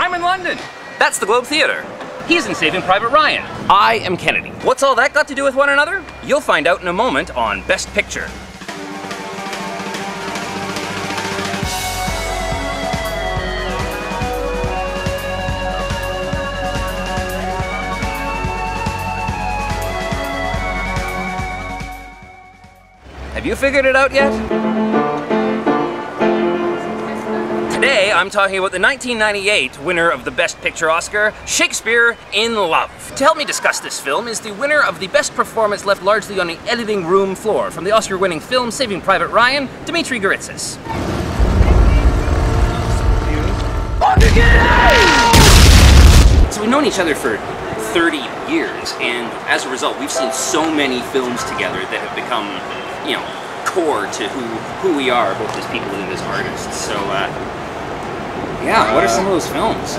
I'm in London. That's the Globe Theatre. He's in Saving Private Ryan. I am Kennedy. What's all that got to do with one another? You'll find out in a moment on Best Picture. Have you figured it out yet? Today, I'm talking about the 1998 winner of the Best Picture Oscar, Shakespeare in Love. To help me discuss this film is the winner of the best performance left largely on the editing room floor from the Oscar-winning film Saving Private Ryan, Dmitry Guritsas. So we've known each other for 30 years, and as a result, we've seen so many films together that have become, you know, core to who we are, both as people and as artists. So, yeah, what are some of those films?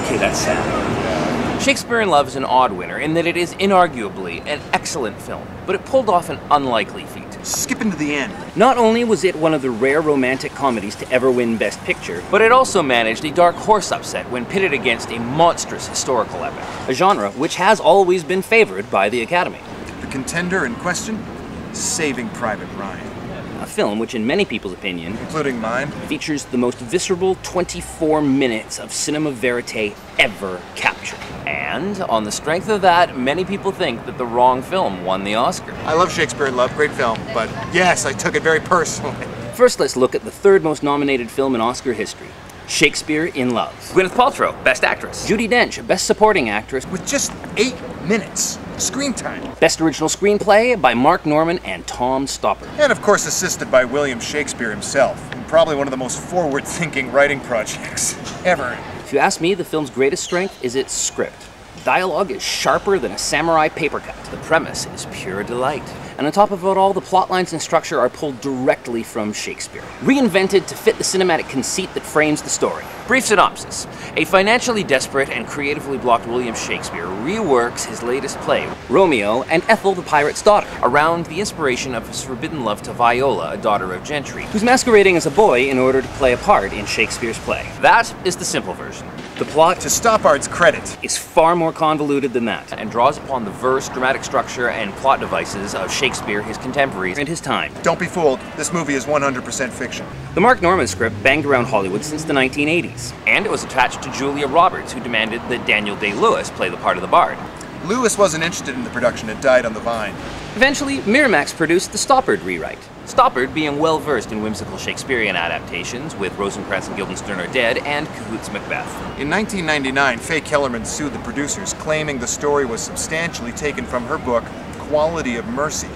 Okay, that's sad. Shakespeare in Love is an odd winner in that it is inarguably an excellent film, but it pulled off an unlikely feat. Skipping to the end. Not only was it one of the rare romantic comedies to ever win Best Picture, but it also managed a dark horse upset when pitted against a monstrous historical epic, a genre which has always been favored by the Academy. The contender in question? Saving Private Ryan. A film which, in many people's opinion, including mine, features the most visceral 24 minutes of cinema verite ever captured. And, on the strength of that, many people think that the wrong film won the Oscar. I love Shakespeare in Love, great film, but yes, I took it very personally. First, let's look at the third most nominated film in Oscar history, Shakespeare in Love. Gwyneth Paltrow, Best Actress. Judi Dench, Best Supporting Actress. With just 8 minutes screen time. Best Original Screenplay by Mark Norman and Tom Stoppard. And of course assisted by William Shakespeare himself, in probably one of the most forward-thinking writing projects ever. If you ask me, the film's greatest strength is its script. Dialogue is sharper than a samurai paper cut. The premise is pure delight. And on top of it all, the plot lines and structure are pulled directly from Shakespeare, reinvented to fit the cinematic conceit that frames the story. Brief synopsis. A financially desperate and creatively blocked William Shakespeare reworks his latest play, Romeo and Ethel the Pirate's Daughter, around the inspiration of his forbidden love to Viola, a daughter of gentry, who's masquerading as a boy in order to play a part in Shakespeare's play. That is the simple version. The plot, to Stoppard's credit, is far more convoluted than that, and draws upon the verse, dramatic structure, and plot devices of Shakespeare, his contemporaries, and his time. Don't be fooled, this movie is 100% fiction. The Mark Norman script banged around Hollywood since the 1980s, and it was attached to Julia Roberts, who demanded that Daniel Day-Lewis play the part of the bard. Lewis wasn't interested in the production, it died on the vine. Eventually, Miramax produced the Stoppard rewrite. Stoppard being well-versed in whimsical Shakespearean adaptations, with Rosencrantz and Guildenstern Are Dead and Cahoot's Macbeth. In 1999, Faye Kellerman sued the producers, claiming the story was substantially taken from her book, Quality of Mercy,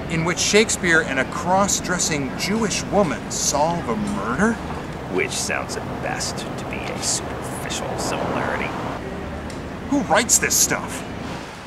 in which Shakespeare and a cross-dressing Jewish woman solve a murder? Which sounds at best to be a superficial similarity. Who writes this stuff?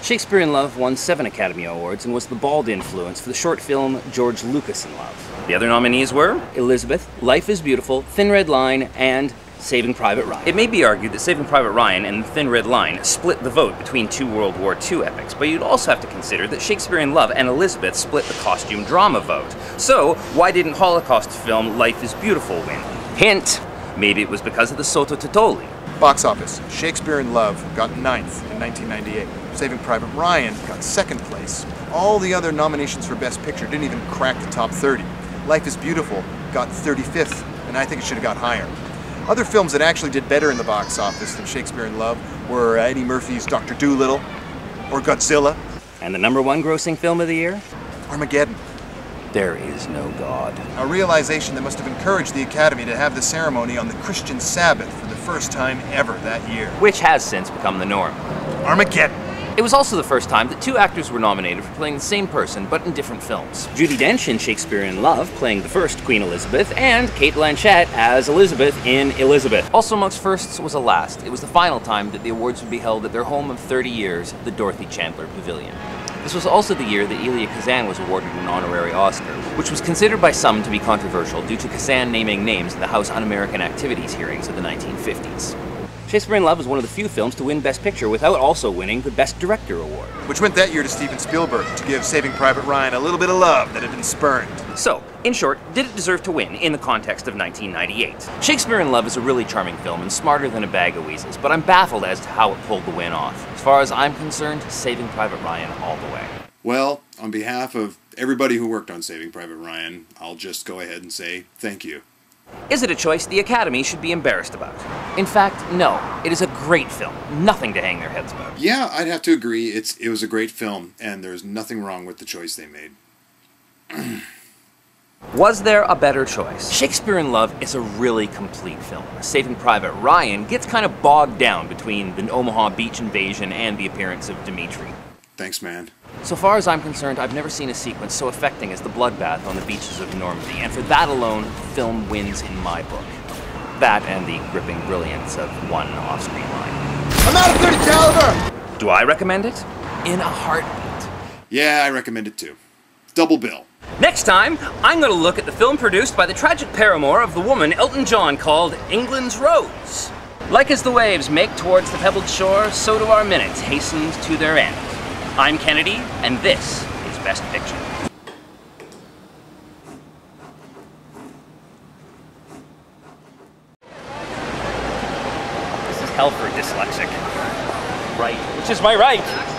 Shakespeare in Love won 7 Academy Awards and was the bald influence for the short film George Lucas in Love. The other nominees were Elizabeth, Life is Beautiful, Thin Red Line, and Saving Private Ryan. It may be argued that Saving Private Ryan and The Thin Red Line split the vote between two World War II epics, but you'd also have to consider that Shakespeare in Love and Elizabeth split the costume drama vote. So, why didn't Holocaust film Life is Beautiful win? Hint, maybe it was because of the Sotto Totoli. Box office. Shakespeare in Love got 9th in 1998. Saving Private Ryan got 2nd place. All the other nominations for Best Picture didn't even crack the top 30. Life is Beautiful got 35th, and I think it should have got higher. Other films that actually did better in the box office than Shakespeare in Love were Eddie Murphy's Dr. Dolittle or Godzilla. And the #1 grossing film of the year? Armageddon. There is no God. A realization that must have encouraged the Academy to have the ceremony on the Christian Sabbath for the first time ever that year. Which has since become the norm. Armageddon. It was also the first time that 2 actors were nominated for playing the same person, but in different films. Judi Dench in Shakespeare in Love, playing the first Queen Elizabeth, and Cate Blanchett as Elizabeth in Elizabeth. Also amongst firsts was a last. It was the final time that the awards would be held at their home of 30 years, the Dorothy Chandler Pavilion. This was also the year that Elia Kazan was awarded an honorary Oscar, which was considered by some to be controversial due to Kazan naming names in the House Un-American Activities hearings of the 1950s. Shakespeare in Love is one of the few films to win Best Picture without also winning the Best Director award. Which went that year to Steven Spielberg to give Saving Private Ryan a little bit of love that had been spurned. So, in short, did it deserve to win in the context of 1998? Shakespeare in Love is a really charming film and smarter than a bag of weasels, but I'm baffled as to how it pulled the win off. As far as I'm concerned, Saving Private Ryan all the way. Well, on behalf of everybody who worked on Saving Private Ryan, I'll just go ahead and say thank you. Is it a choice the Academy should be embarrassed about? In fact, no. It is a great film. Nothing to hang their heads about. Yeah, I'd have to agree. It was a great film, and there's nothing wrong with the choice they made. Was there a better choice? Shakespeare in Love is a really complete film. Saving Private Ryan gets kind of bogged down between the Omaha beach invasion and the appearance of Dimitri. Thanks, man. So far as I'm concerned, I've never seen a sequence so affecting as the bloodbath on the beaches of Normandy, and for that alone, the film wins in my book. That and the gripping brilliance of one off-screen line. I'm out of 30 caliber! Do I recommend it? In a heartbeat. Yeah, I recommend it too. Double bill. Next time, I'm going to look at the film produced by the tragic paramour of the woman Elton John called England's Rose. Like as the waves make towards the pebbled shore, so do our minutes hastened to their end. I'm Kennedy, and this is Best Picture. This is hell for a dyslexic. Right, which is my right.